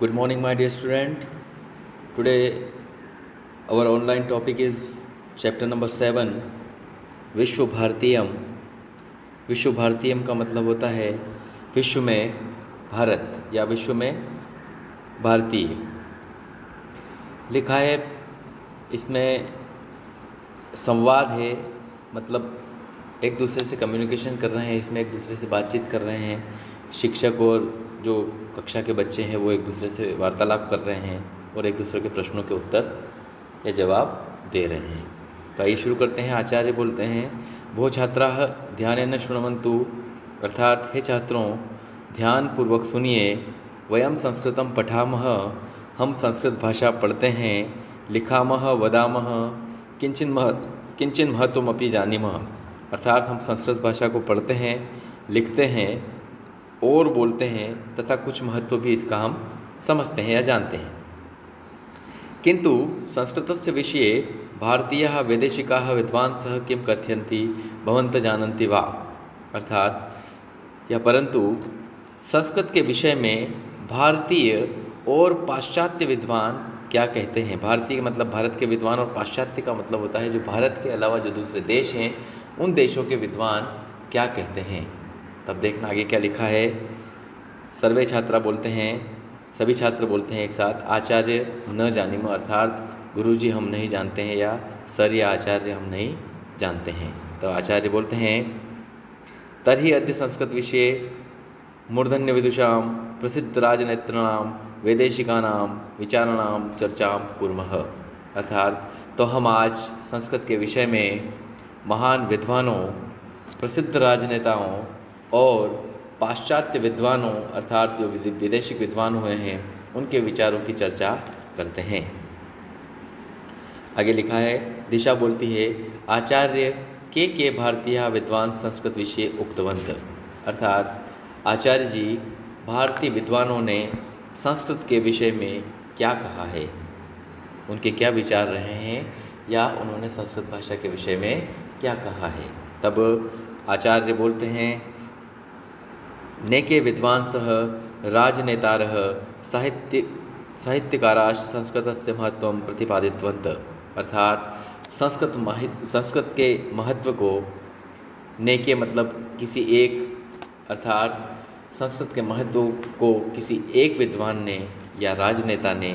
Good morning, my dear student. Today, our online topic is chapter number 7, विश्व भारतीयम. विश्व भारतीयम का मतलब होता है विश्व में भारत या विश्व में भारतीय. लिखा है इसमें संवाद है, मतलब एक दूसरे से कम्युनिकेशन कर रहे हैं, इसमें एक दूसरे से बातचीत कर रहे हैं. शिक्षक और जो कक्षा के बच्चे हैं वो एक दूसरे से वार्तालाप कर रहे हैं और एक दूसरे के प्रश्नों के उत्तर या जवाब दे रहे हैं. तो आइए शुरू करते हैं. आचार्य बोलते हैं, भो छात्राः ध्यानेन शृण्वन्तु, अर्थात हे छात्रों ध्यान पूर्वक सुनिए. वयम संस्कृतं पठामः, हम संस्कृत भाषा पढ़ते हैं. लिखामः वदामः, किंचिन महत्वमपि जानीमः, अर्थात हम संस्कृत भाषा को पढ़ते हैं, लिखते हैं और बोलते हैं तथा कुछ महत्व भी इसका हम समझते हैं या जानते हैं. किंतु संस्कृतस्य विषये भारतीयाः वैदेशिकाः विद्वांसः किं कथयन्ति भवन्तः जानन्ति वा, अर्थात या परंतु संस्कृत के विषय में भारतीय और पाश्चात्य विद्वान क्या कहते हैं. भारतीय का मतलब भारत के विद्वान और पाश्चात्य का मतलब होता है जो भारत के अलावा जो दूसरे देश हैं उन देशों के विद्वान क्या कहते हैं. तब देखना आगे क्या लिखा है. सर्वे छात्रा बोलते हैं, सभी छात्र बोलते हैं एक साथ, आचार्य न जानिम, अर्थात गुरुजी हम नहीं जानते हैं या सर या आचार्य हम नहीं जानते हैं. तो आचार्य बोलते हैं, तर्हि अद्य संस्कृत विषये मूर्धन्य विदुषां प्रसिद्ध राजनेतॄणां वैदेशिकानां विचाराणां चर्चां कुर्मः, अर्थात तो हम आज संस्कृत के विषय में महान विद्वानों, प्रसिद्ध राजनेताओं और पाश्चात्य विद्वानों अर्थात जो विदेशी विद्वान हुए हैं उनके विचारों की चर्चा करते हैं. आगे लिखा है, दिशा बोलती है, आचार्य के भारतीय विद्वान संस्कृत विषय उक्तवंत, अर्थात आचार्य जी भारतीय विद्वानों ने संस्कृत के विषय में क्या कहा है, उनके क्या विचार रहे हैं या उन्होंने संस्कृत भाषा के विषय में क्या कहा है. तब आचार्य बोलते हैं, नेके विद्वांसः राजनेतारः साहित्यकाराः संस्कृतस्य महत्वं प्रतिपादितवन्तः, अर्थात संस्कृत के महत्व को, नेके मतलब किसी एक, अर्थात संस्कृत के महत्व को किसी एक विद्वान ने या राजनेता ने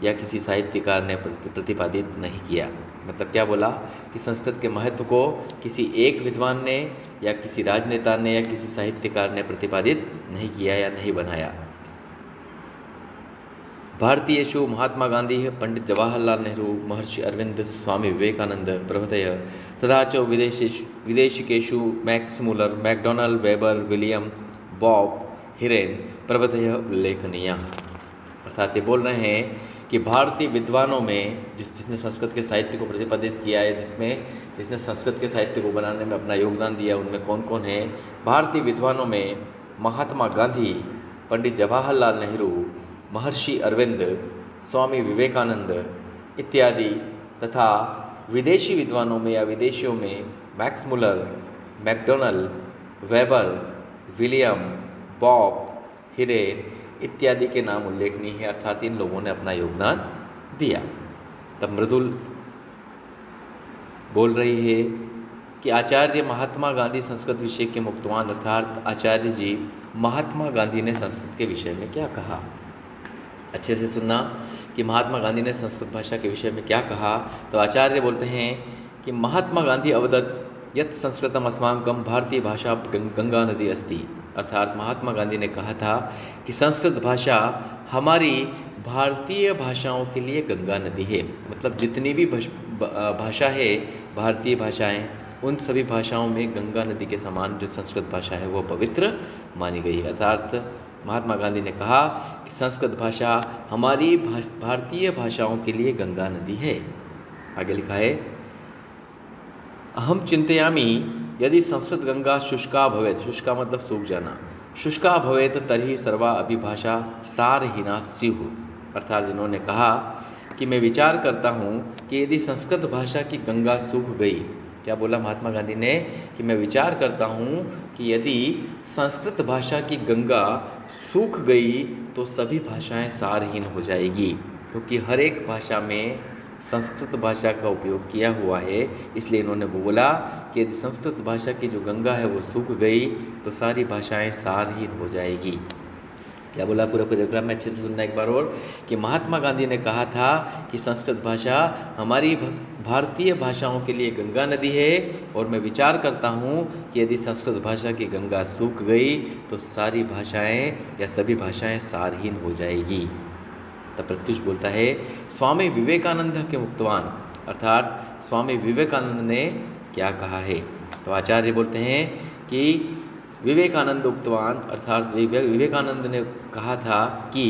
या किसी साहित्यकार ने प्रतिपादित नहीं किया. मतलब क्या बोला कि संस्कृत के महत्व को किसी एक विद्वान ने या किसी राजनेता ने या किसी साहित्यकार ने प्रतिपादित नहीं किया या नहीं बनाया. भारतीयेषु महात्मा गांधी, पंडित जवाहरलाल नेहरू, महर्षि अरविंद, स्वामी विवेकानंद प्रभृतयः तथा च विदेशिकेषु Max Muller, Macdonald, Weber, William, Bob, हिरेन प्रभृतयः उल्लेखनीयाः. अर्थात ये बोल रहे हैं कि भारतीय विद्वानों में जिसने संस्कृत के साहित्य को प्रतिपादित किया है, जिसने संस्कृत के साहित्य को बनाने में अपना योगदान दिया, उनमें कौन कौन है. भारतीय विद्वानों में महात्मा गांधी, पंडित जवाहरलाल नेहरू, महर्षि अरविंद, स्वामी विवेकानंद इत्यादि, तथा विदेशी विद्वानों में या विदेशियों में max Muller, Macdonald, Weber, William, Bob, Hiren इत्यादि के नाम उल्लेखनीय है. अर्थात इन लोगों ने अपना योगदान दिया. तब मृदुल बोल रही है कि आचार्य महात्मा गांधी संस्कृत विषय के मुक्तवान, अर्थात आचार्य जी महात्मा गांधी ने संस्कृत के विषय में क्या कहा. अच्छे से सुनना कि महात्मा गांधी ने संस्कृत भाषा के विषय में क्या कहा. तो आचार्य बोलते हैं कि महात्मा गांधी अवदत् यत् संस्कृतम अस्माकं भारतीय भाषा गंगा नदी अस्ति, अर्थात महात्मा गांधी ने कहा था कि संस्कृत भाषा हमारी भारतीय भाषाओं के लिए गंगा नदी है. मतलब जितनी भी भाषा है, भारतीय भाषाएं, उन सभी भाषाओं में गंगा नदी के समान जो संस्कृत भाषा है वो पवित्र मानी गई है. अर्थात महात्मा गांधी ने कहा कि संस्कृत भाषा हमारी भारतीय भाषाओं के लिए गंगा नदी है. आगे लिखा है, अहम चिंतयामि यदि संस्कृत गंगा शुष्का भवेत्, शुष्का मतलब सूख जाना, शुष्का भवेत् तर्हि सर्वा अपि भाषा सारहीना स्युः, अर्थात इन्होंने कहा कि मैं विचार करता हूँ कि यदि संस्कृत भाषा की गंगा सूख गई क्या बोला महात्मा गांधी ने कि मैं विचार करता हूँ कि यदि संस्कृत भाषा की गंगा सूख गई तो सभी भाषाएं सारहीन हो जाएगी, क्योंकि हर एक भाषा में संस्कृत भाषा का उपयोग किया हुआ है। इसलिए इन्होंने बोला कि यदि संस्कृत भाषा की जो गंगा है वो सूख गई तो सारी भाषाएं सारहीन हो जाएगी। क्या बोला पूरा प्रोग्राम में अच्छे से सुनना एक बार और, कि महात्मा गांधी ने कहा था कि संस्कृत भाषा हमारी भारतीय भाषाओं के लिए गंगा नदी है, और मैं विचार करता हूँ कि यदि संस्कृत भाषा की गंगा सूख गई तो सारी भाषाएं या सभी भाषाएं सारहीन हो जाएगी। तब प्रत्युष बोलता है, स्वामी विवेकानंद के मुक्तवान, अर्थात स्वामी विवेकानंद ने क्या कहा है। तो आचार्य बोलते हैं कि विवेकानंद उक्तवान, अर्थात विवेकानंद ने कहा था कि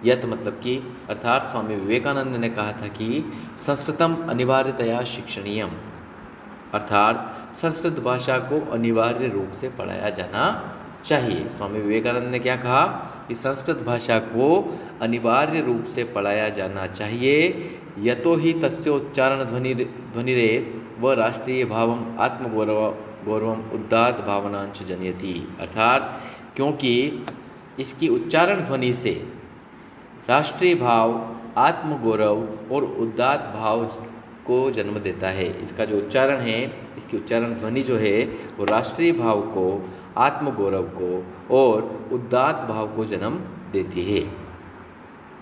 यत मतलब कि, अर्थात स्वामी विवेकानंद ने कहा था कि संस्कृतम अनिवार्यतया शिक्षणीयम, अर्थात संस्कृत भाषा को अनिवार्य रूप से पढ़ाया जाना चाहिए। स्वामी विवेकानंद ने क्या कहा कि संस्कृत भाषा को अनिवार्य रूप से पढ़ाया जाना चाहिए। यतो ही तस्योच्चारण ध्वनिरे व राष्ट्रीय भावम आत्मगौरवम उद्दात भावनांश जनयति, अर्थात क्योंकि इसकी उच्चारण ध्वनि से राष्ट्रीय भाव, आत्मगौरव और उद्दात भाव को जन्म देता है। इसका जो उच्चारण है, इसकी उच्चारण ध्वनि जो है वो राष्ट्रीय भाव को, आत्मगौरव को और उद्दात भाव को जन्म देती है।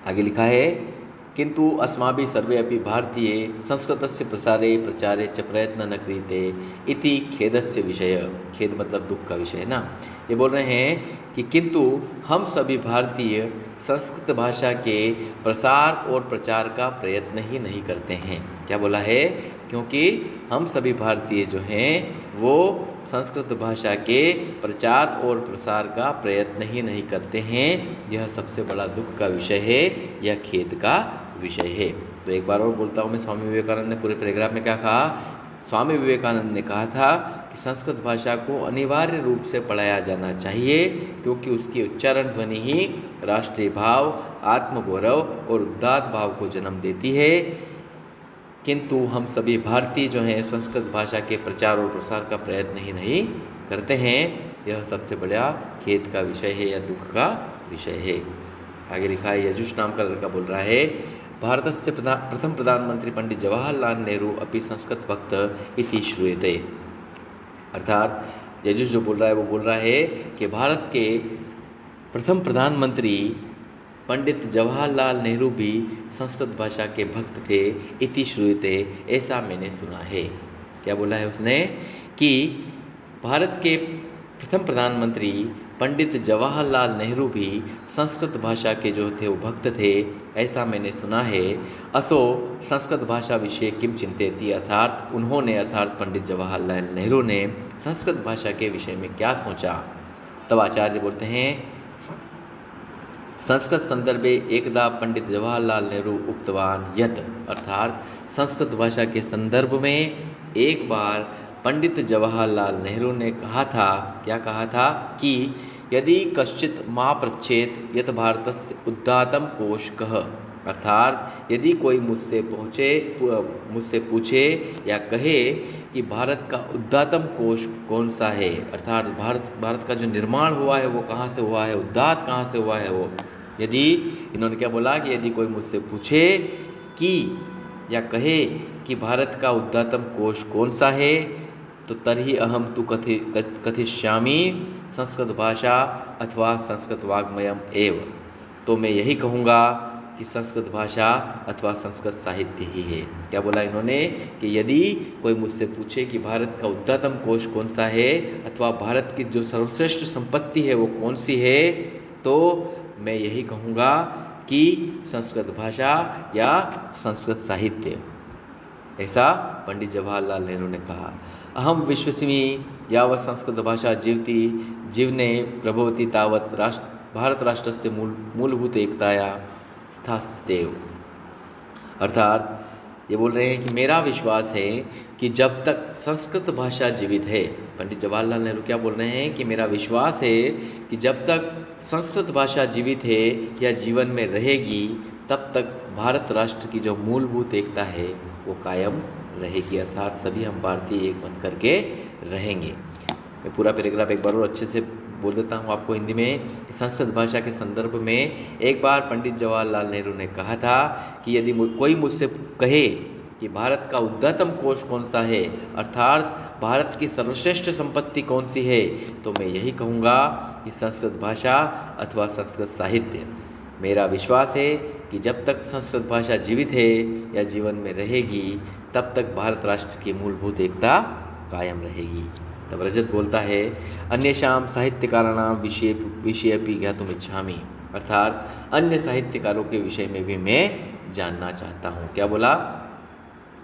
आगे लिखा है, किंतु अस्माभिः सर्वे अपि भारतीय संस्कृतस्य प्रसारे प्रचारे च प्रयत्न न क्रियते इति खेदस्य विषय। खेद मतलब दुख का विषय है ना। ये बोल रहे हैं कि किंतु हम सभी भारतीय संस्कृत भाषा के प्रसार और प्रचार का प्रयत्न ही नहीं करते हैं। क्या बोला है? क्योंकि हम सभी भारतीय जो हैं वो संस्कृत भाषा के प्रचार और प्रसार का प्रयत्न ही नहीं करते हैं। यह सबसे बड़ा दुख का विषय है या खेद का विषय है। तो एक बार और बोलता हूँ मैं, स्वामी विवेकानंद ने पूरे पैराग्राफ में क्या कहा? स्वामी विवेकानंद ने कहा था कि संस्कृत भाषा को अनिवार्य रूप से पढ़ाया जाना चाहिए, क्योंकि उसकी उच्चारण ध्वनि ही राष्ट्रीय भाव, आत्मगौरव और उद्दात भाव को जन्म देती है। किंतु हम सभी भारतीय जो हैं संस्कृत भाषा के प्रचार और प्रसार का प्रयत्न ही नहीं करते हैं। यह सबसे बड़ा खेद का विषय है या दुख का विषय है। आगे लिखा है, यजुष नाम का लड़का बोल रहा है, भारतस्य प्रथम प्रधानमंत्री पंडित जवाहरलाल नेहरू अपि संस्कृत भक्त इति श्रूयते। अर्थात यजुष जो बोल रहा है वो बोल रहा है कि भारत के प्रथम प्रधानमंत्री पंडित जवाहरलाल नेहरू भी संस्कृत भाषा के भक्त थे। इति श्रूयते, ऐसा मैंने सुना है। क्या बोला है उसने? कि भारत के प्रथम प्रधानमंत्री पंडित जवाहरलाल नेहरू भी संस्कृत भाषा के जो थे वो भक्त थे, ऐसा मैंने सुना है। असो संस्कृत भाषा विषय किम चिंतेति, अर्थात उन्होंने, अर्थात पंडित जवाहरलाल नेहरू ने संस्कृत भाषा के विषय में क्या सोचा। तब आचार्य बोलते हैं, संस्कृत संदर्भे एकदा पंडित जवाहरलाल नेहरू उक्तवान यत, अर्थात संस्कृत भाषा के संदर्भ में एक बार पंडित जवाहरलाल नेहरू ने कहा था, क्या कहा था? कि यदि कश्चित मा पृच्छेत यत भारतस्य उद्दातम कोश कः, अर्थात यदि कोई मुझसे पूछे या कहे कि भारत का उद्दातम कोश कौन सा है, अर्थात भारत का जो निर्माण हुआ है वो कहाँ से हुआ है, उद्दात कहाँ से हुआ है वो। यदि इन्होंने क्या बोला कि यदि कोई मुझसे पूछे कि या कहे कि भारत का उद्दातम कोश कौन सा है, तो तर्हि अहम तु कथिष्यामि संस्कृत भाषा अथवा संस्कृत वाग्मयम एव, तो मैं यही कहूँगा कि संस्कृत भाषा अथवा संस्कृत साहित्य ही है। क्या बोला इन्होंने? कि यदि कोई मुझसे पूछे कि भारत का उद्दातम कोश कौन सा है अथवा भारत की जो सर्वश्रेष्ठ संपत्ति है वो कौन सी है, तो मैं यही कहूँगा कि संस्कृत भाषा या संस्कृत साहित्य। ऐसा पंडित जवाहरलाल नेहरू ने कहा। अहम विश्वसिमि यावत् संस्कृत भाषा जीवने प्रभवती तावत् भारत राष्ट्रस्य मूलभूत एकताया स्थास्येव। अर्थात ये बोल रहे हैं कि मेरा विश्वास है कि जब तक संस्कृत भाषा जीवित है, पंडित जवाहरलाल नेहरू क्या बोल रहे हैं कि मेरा विश्वास है कि जब तक संस्कृत भाषा जीवित है या जीवन में रहेगी, तब तक भारत राष्ट्र की जो मूलभूत एकता है वो कायम रहेगी, अर्थात सभी हम भारतीय एक बन करके रहेंगे। मैं पूरा पैराग्राफ एक बार और अच्छे से बोल देता हूँ आपको हिंदी में। संस्कृत भाषा के संदर्भ में एक बार पंडित जवाहरलाल नेहरू ने कहा था कि यदि कोई मुझसे कहे कि भारत का उद्यतम कोश कौन सा है, अर्थात भारत की सर्वश्रेष्ठ संपत्ति कौन सी है, तो मैं यही कहूँगा कि संस्कृत भाषा अथवा संस्कृत साहित्य। मेरा विश्वास है कि जब तक संस्कृत भाषा जीवित है या जीवन में रहेगी, तब तक भारत राष्ट्र की मूलभूत एकता कायम रहेगी। तब रजत बोलता है, अन्येषां साहित्यकाराणां विषयेऽपि ज्ञातुमिच्छामि, अर्थात अन्य साहित्यकारों के विषय में भी मैं जानना चाहता हूँ। क्या बोला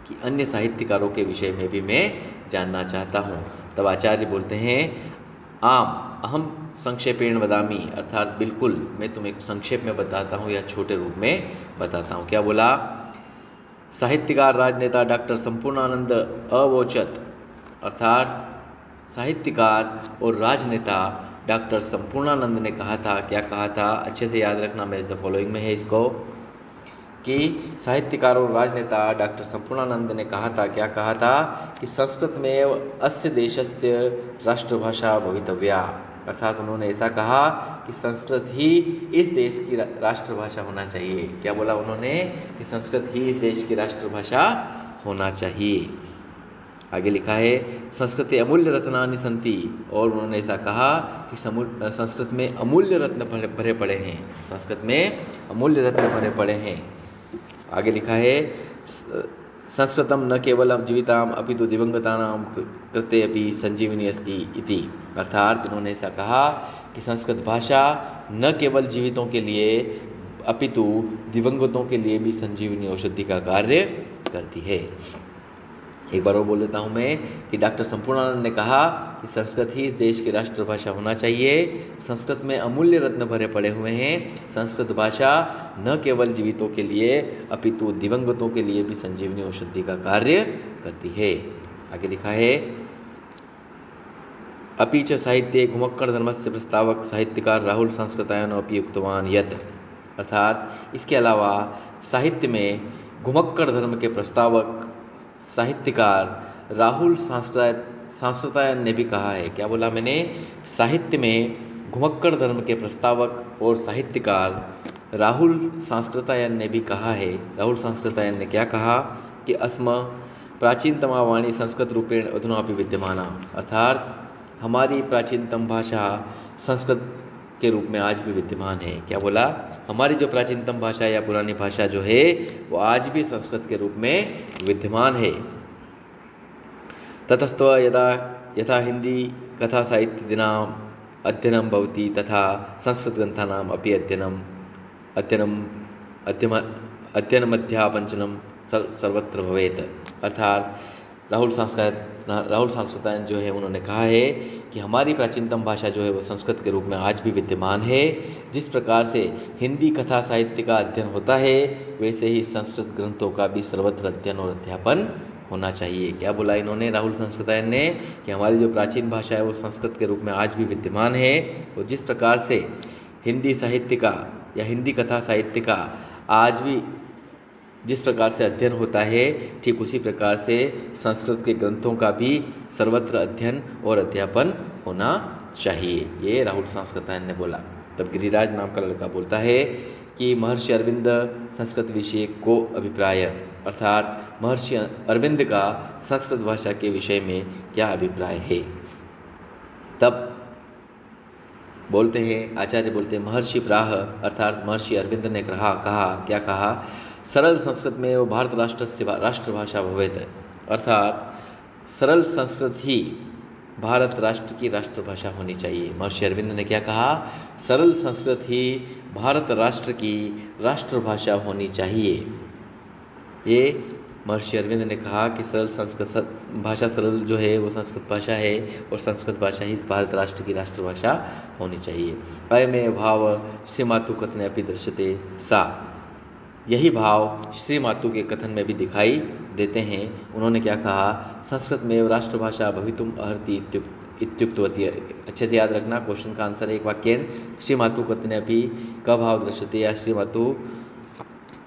कि अन्य साहित्यकारों के विषय में भी मैं जानना चाहता हूँ। तब आचार्य बोलते हैं, आम अहम संक्षेपेण वदामि, अर्थात बिल्कुल मैं तुम्हें संक्षेप में बताता हूँ या छोटे रूप में बताता हूँ। क्या बोला, साहित्यकार राजनेता डॉक्टर संपूर्णानंद अवोचत, अर्थात साहित्यकार और राजनेता डॉक्टर संपूर्णानंद ने कहा था। क्या कहा था, अच्छे से याद रखना, मैच द फॉलोइंग में है इसको, कि साहित्यकार और राजनेता डॉक्टर संपूर्णानंद ने कहा था। क्या कहा था कि संस्कृत में अस्य देशस्य राष्ट्रभाषा भवितव्या, अर्थात उन्होंने ऐसा कहा कि संस्कृत ही इस देश की राष्ट्रभाषा होना चाहिए। क्या बोला उन्होंने कि संस्कृत ही इस देश की राष्ट्रभाषा होना चाहिए। आगे लिखा है, संस्कृते अमूल्य रत्नानि सन्ति, और उन्होंने ऐसा कहा कि संस्कृत में अमूल्य रत्न भरे पड़े हैं, संस्कृत में अमूल्य रत्न भरे पड़े हैं। आगे लिखा है, संस्कृतम न केवलं जीविताम अपितु दिवंगतानां कृते अपि संजीवनी अस्ति इति, अर्थात उन्होंने ऐसा कहा कि संस्कृत भाषा न केवल जीवितों के लिए अपितु दिवंगतों के लिए भी संजीवनी औषधि का कार्य करती है। एक बार और बोल देता हूँ मैं कि डॉक्टर संपूर्णानंद ने कहा कि संस्कृत ही इस देश की राष्ट्रभाषा होना चाहिए। संस्कृत में अमूल्य रत्न भरे पड़े हुए हैं। संस्कृत भाषा न केवल जीवितों के लिए अपितु दिवंगतों के लिए भी संजीवनी औषधि का कार्य करती है। आगे लिखा है, अपि च साहित्ये घुमक्कड़ धर्मस्य प्रस्तावक साहित्यकार राहुल संस्कृतायनो अपि उक्तवान यत्, अर्थात इसके अलावा साहित्य में घुमक्कड़ धर्म के प्रस्तावक साहित्यकार राहुल संस्कृतायन ने भी कहा है। क्या बोला मैंने, साहित्य में घुमक्कड़ धर्म के प्रस्तावक और साहित्यकार राहुल संस्कृतायन ने भी कहा है। राहुल संस्कृतायन ने क्या कहा कि अस्म प्राचीनतमा वाणी संस्कृत रूपेण अधुनापि विद्यमाना, अर्थात हमारी प्राचीनतम भाषा संस्कृत के रूप में आज भी विद्यमान है। क्या बोला, हमारी जो प्राचीनतम भाषा या पुरानी भाषा जो है वो आज भी संस्कृत के रूप में विद्यमान है। ततस्त्व यथा हिंदी कथा साहित्यानाम् अध्ययनं भवति तथा संस्कृत ग्रंथानाम् अपि अध्ययनमध्यापञ्चनं सर्वत्र भवेत्, अर्थात राहुल संस्कृतायन जो है उन्होंने कहा है कि हमारी प्राचीनतम भाषा जो है वो संस्कृत के रूप में आज भी विद्यमान है। जिस प्रकार से हिंदी कथा साहित्य का अध्ययन होता है, वैसे ही संस्कृत ग्रंथों का भी सर्वत्र अध्ययन और अध्यापन होना चाहिए। क्या बोला इन्होंने, राहुल संस्कृतायन ने, कि हमारी जो प्राचीन भाषा है वो संस्कृत के रूप में आज भी विद्यमान है, और जिस प्रकार से हिंदी साहित्य का या हिंदी कथा साहित्य का आज भी जिस प्रकार से अध्ययन होता है, ठीक उसी प्रकार से संस्कृत के ग्रंथों का भी सर्वत्र अध्ययन और अध्यापन होना चाहिए। ये राहुल संस्कृतायन ने बोला। तब गिरिराज नाम का लड़का बोलता है कि महर्षि अरविंद संस्कृत विषय को अभिप्राय, अर्थात महर्षि अरविंद का संस्कृत भाषा के विषय में क्या अभिप्राय है। तब बोलते हैं, आचार्य बोलते हैं, महर्षि प्राह, अर्थात महर्षि अरविंद ने कहा क्या कहा, सरल संस्कृत में वो भारत राष्ट्रभाषा भवेत्, अर्थात सरल संस्कृत ही भारत राष्ट्र की राष्ट्रभाषा होनी चाहिए। महर्षि अरविंद ने क्या कहा, सरल संस्कृत ही भारत राष्ट्र की राष्ट्रभाषा होनी चाहिए। ये महर्षि अरविंद ने कहा कि सरल संस्कृत भाषा, सरल जो है वो संस्कृत भाषा है, और संस्कृत भाषा ही भारत राष्ट्र की राष्ट्रभाषा होनी चाहिए। अयमेव भाव श्रीमातु कथने अपि दृश्यते सा, यही भाव श्री मातु के कथन में भी दिखाई देते हैं। उन्होंने क्या कहा, संस्कृत में राष्ट्रभाषा भवितुम अर्हति इत्युक्तवती। अच्छे से याद रखना, क्वेश्चन का आंसर है एक वाक्य, श्री मातु कथने अपि का भाव दृश्यते, या श्री मातु,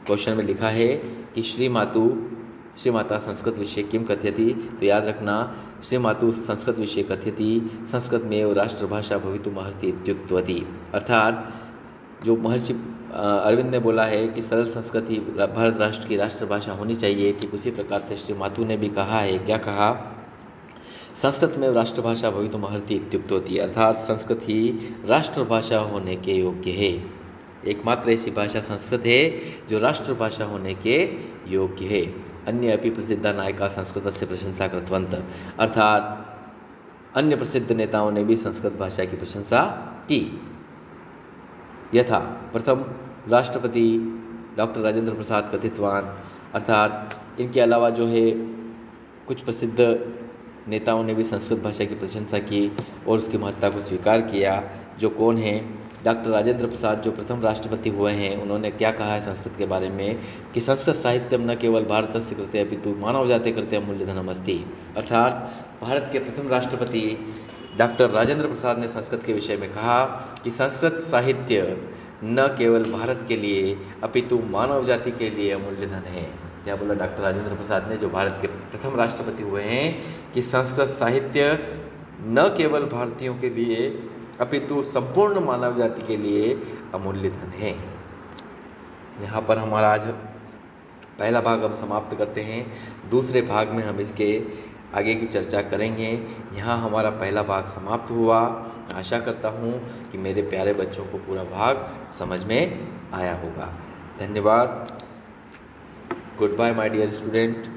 क्वेश्चन में लिखा है कि श्री मातु श्रीमाता संस्कृत विषये किं कथयति, तो याद रखना श्रीमातु संस्कृत विषये कथयति संस्कृतमेव राष्ट्रभाषा भवितुमर्हति इत्युक्तवती। अर्थात जो महर्षि अरविंद ने बोला है कि सरल संस्कृत ही भारत राष्ट्र की राष्ट्रभाषा होनी चाहिए, ठीक उसी प्रकार से श्री मातु ने भी कहा है। क्या कहा? संस्कृत में राष्ट्रभाषा भवितुमर्हति इत्युक्तवती, अर्थात संस्कृत ही राष्ट्रभाषा होने के योग्य है। एकमात्र ऐसी भाषा संस्कृत है जो राष्ट्रभाषा होने के योग्य है। अन्य अपि प्रसिद्ध नायका संस्कृत से प्रशंसा कृतवन्तः, अर्थात अन्य प्रसिद्ध नेताओं ने भी संस्कृत भाषा की प्रशंसा की। यथा प्रथम राष्ट्रपति डॉक्टर राजेंद्र प्रसाद कथितवान, अर्थात इनके अलावा जो है कुछ प्रसिद्ध नेताओं ने भी संस्कृत भाषा की प्रशंसा की और उसकी महत्ता को स्वीकार किया। जो कौन है? डॉक्टर राजेंद्र प्रसाद जो प्रथम राष्ट्रपति हुए हैं, उन्होंने क्या कहा है संस्कृत के बारे में कि संस्कृत साहित्यम न केवल भारतस्य कृते अपितु मानव जाते कृते अमूल्यधनमस्ति, अर्थात भारत के प्रथम राष्ट्रपति डॉक्टर राजेंद्र प्रसाद ने संस्कृत के विषय में कहा कि संस्कृत साहित्य न केवल भारत के लिए अपितु मानव जाति के लिए अमूल्य धन है। क्या बोला डॉक्टर राजेंद्र प्रसाद ने, जो भारत के प्रथम राष्ट्रपति हुए हैं, कि संस्कृत साहित्य न केवल भारतीयों के लिए अपितु संपूर्ण मानव जाति के लिए अमूल्य धन है। यहाँ पर हमारा आज पहला भाग हम समाप्त करते हैं। दूसरे भाग में हम इसके आगे की चर्चा करेंगे। यहाँ हमारा पहला भाग समाप्त हुआ। आशा करता हूँ कि मेरे प्यारे बच्चों को पूरा भाग समझ में आया होगा। धन्यवाद। Good bye my dear student.